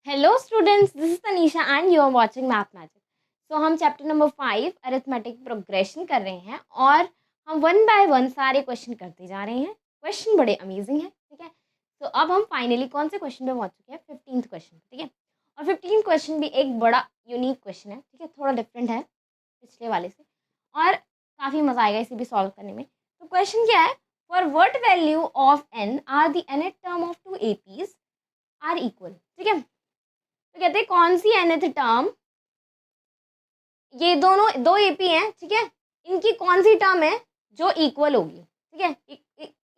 Hello students, this is Tanisha and you are watching math magic. So हम chapter number 5 arithmetic progression कर रहे हैं और हम वन बाय वन सारे क्वेश्चन करते जा रहे हैं। क्वेश्चन बड़े अमेजिंग हैं, ठीक है। तो अब हम फाइनली कौन से क्वेश्चन पे पहुंच चुके हैं? 15th क्वेश्चन, ठीक है। और 15th क्वेश्चन भी एक बड़ा यूनिक क्वेश्चन है, ठीक है, थोड़ा डिफरेंट है पिछले वाले से और काफ़ी मज़ा आएगा इसे भी सॉल्व करने में। तो क्वेश्चन क्या है? For what value of n are the nth term of two APs are equal, ठीक है। तो कहते हैं कौन सी nth टर्म, ये दोनों दो एपी हैं, ठीक है, इनकी कौन सी टर्म है जो इक्वल होगी, ठीक है।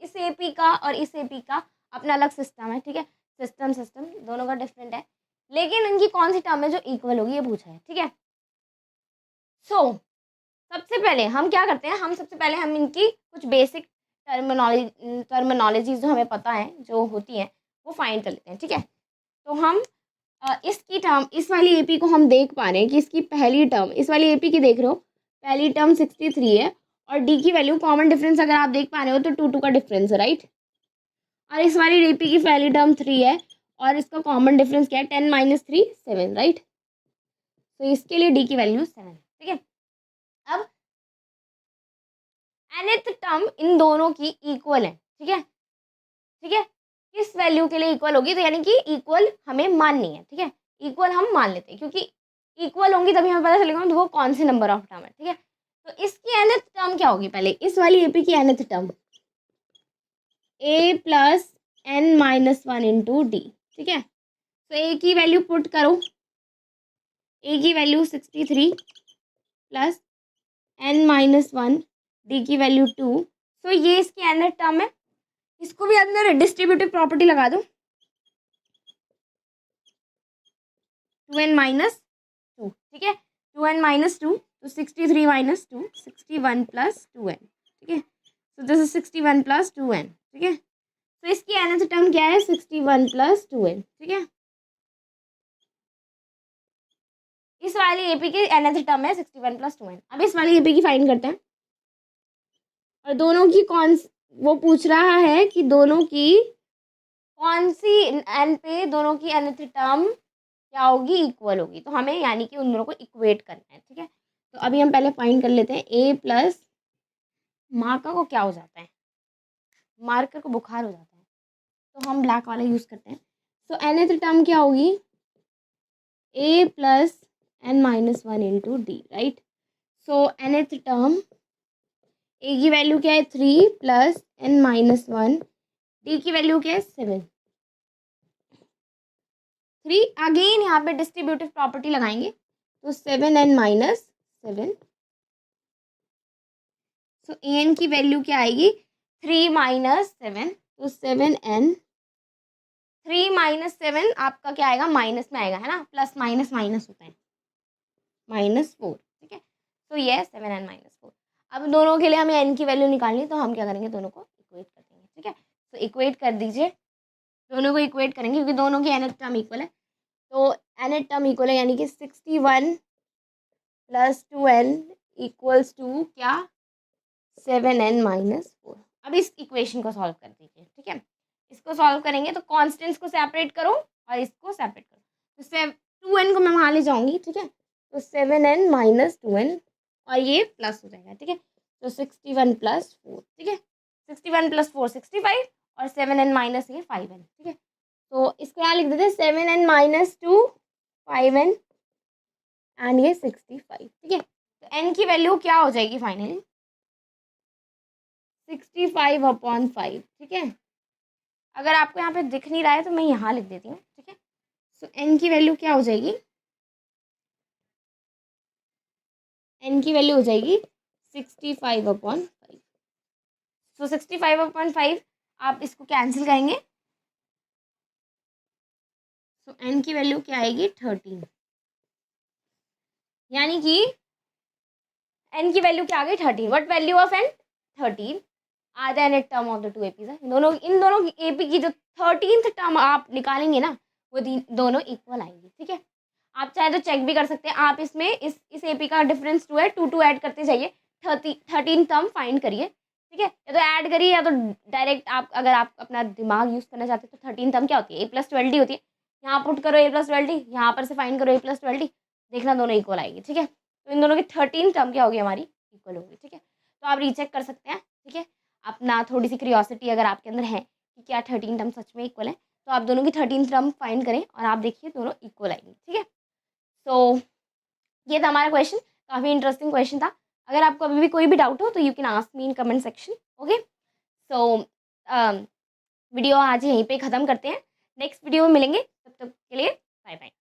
इस एपी का और इस एपी का अपना अलग सिस्टम है, ठीक है। सिस्टम सिस्टम दोनों का डिफरेंट है, लेकिन इनकी कौन सी टर्म है जो इक्वल होगी ये पूछा है, ठीक है। सो सबसे पहले हम क्या करते हैं, हम सबसे पहले हम इनकी कुछ बेसिक टर्मिनोलॉजी जो हमें पता है जो होती हैं वो फाइंड कर लेते हैं, ठीक है। तो हम इसकी टर्म, इस वाली एपी को हम देख पा रहे हैं कि इसकी पहली टर्म, इस वाली एपी की देख रहे हो, पहली टर्म 63 है और डी की वैल्यू कॉमन डिफरेंस अगर आप देख पा रहे हो तो 2 का डिफरेंस है, राइट। और इस वाली एपी की पहली टर्म 3 है और इसका कॉमन डिफरेंस क्या है? 10 - 3 7, राइट। तो इसके लिए डी की वैल्यू 7, ठीक है। अब nth टर्म इन दोनों की इक्वल है, ठीक है, ठीक है। किस वैल्यू के लिए इक्वल होगी? तो यानी कि इक्वल हमें माननी है, ठीक है। इक्वल हम मान लेते हैं क्योंकि इक्वल होंगी तभी हमें पता चलेगा वो कौन से नंबर ऑफ टर्म है, ठीक है। तो इसकी nth टर्म क्या होगी? पहले इस वाली एपी की nth term a plus n-1 into D, ठीक है। तो ए की वैल्यू पुट करो, ए की वैल्यू 63 प्लस n-1, डी की वैल्यू 2। सो ये इसकी nth टर्म है। इसको भी अंदर डिस्ट्रीब्यूटिव प्रॉपर्टी लगा दो, 2n-2, ठीक है। 2n-2 तो 63 - 2 61 प्लस 2n, ठीक है। तो दिस इज 61 प्लस 2n, ठीक है। तो इसकी nth टर्म क्या है? 61 प्लस 2n, ठीक है। इस वाली एपी की nth टर्म है 61 प्लस 2n। अब इस वाली एपी की फाइंड करते हैं और दोनों की कौन, वो पूछ रहा है कि दोनों की कौन सी एन पे दोनों की nth टर्म क्या होगी? इक्वल होगी। तो हमें यानी कि उन दोनों को इक्वेट करना है, ठीक है। तो अभी हम पहले फाइंड कर लेते हैं ए प्लस, मार्कर को क्या हो जाता है? मार्कर को बुखार हो जाता है तो हम ब्लैक वाला यूज़ करते हैं। सो nth टर्म क्या होगी? A plus n-1 into D, right. So nth term A की वैल्यू क्या है? 3 प्लस n-1, डी की वैल्यू क्या है? 7। 3 अगेन यहाँ पे डिस्ट्रीब्यूटिव प्रॉपर्टी लगाएंगे तो 7n-7। सो ए एन की वैल्यू क्या आएगी? 3 - 7 तो 7n। 3 - 7 आपका क्या आएगा? माइनस में आएगा, है ना, प्लस माइनस माइनस होता है, -4, ठीक है। तो ये है 7n-4। अब दोनों के लिए हमें n की वैल्यू निकालनी है तो हम क्या करेंगे? दोनों को इक्वेट कर देंगे, ठीक है। तो इक्वेट कर दीजिए, दोनों को इक्वेट करेंगे क्योंकि दोनों की nth टर्म इक्वल है। तो nth टर्म इक्वल है यानी कि 61 प्लस 2n इक्वल्स टू क्या? 7n-4। अब इस इक्वेशन को सॉल्व कर दीजिए, ठीक है। इसको सॉल्व करेंगे तो कॉन्स्टेंट्स को सेपरेट करो और इसको सेपरेट करो। तो 2n को मैं वहाँ ले जाऊँगी, ठीक है। तो 7n - 2n और ये प्लस हो जाएगा, ठीक है। तो 61 प्लस 4, ठीक है। 61 प्लस 4 65 और 7n माइनस ये 5n, ठीक है। तो इसको यहाँ लिख देते हैं 7n - 2 5n एंड ये 65, ठीक है। तो n की वैल्यू क्या हो जाएगी फाइनली? 65/5, ठीक है। अगर आपको यहाँ पे दिख नहीं रहा है तो मैं यहाँ लिख देती हूँ, ठीक है। सो n की वैल्यू क्या हो जाएगी? n की वैल्यू हो जाएगी 65/5। सो 65/5 आप इसको कैंसिल करेंगे, सो n की वैल्यू क्या आएगी? 13। यानी कि n की वैल्यू क्या आ गई? 13। What value of n? 13 are the nth term of the two APs है। इन दोनों की एपी की जो 13th टर्म आप निकालेंगे ना वो दोनों इक्वल आएंगी, ठीक है। आप चाहे तो चेक भी कर सकते हैं, आप इसमें इस एपी का डिफरेंस 2 है, 2 ऐड करते जाइए, 13 टर्म फाइंड करिए, ठीक है। या तो ऐड करिए या तो डायरेक्ट आप, अगर आप अपना दिमाग यूज़ करना चाहते हैं तो 13 टर्म क्या होती है? a + 12d होती है। यहाँ पुट करो a प्लस 12t, यहाँ पर से फाइंड करो a प्लस 12t, देखना दोनों इक्वल आएगी। ठीक है, तो इन दोनों की 13 टर्म क्या होगी हमारी, इक्वल होगी। ठीक है, तो आप रीचेक कर सकते हैं। ठीक है, अपना थोड़ी सी क्यूरियोसिटी अगर आपके अंदर है कि क्या 13 टर्म सच में इक्वल है, तो आप दोनों की 13 टर्म फाइंड करें और आप देखिए दोनों इक्वल आएंगी। ठीक है, सो ये था हमारा क्वेश्चन, काफ़ी इंटरेस्टिंग क्वेश्चन था। अगर आपको अभी भी कोई भी डाउट हो तो you can ask me in comment section. Okay, so video आज यहीं पे ख़त्म करते हैं, नेक्स्ट वीडियो में मिलेंगे, तब तक के लिए बाय बाय।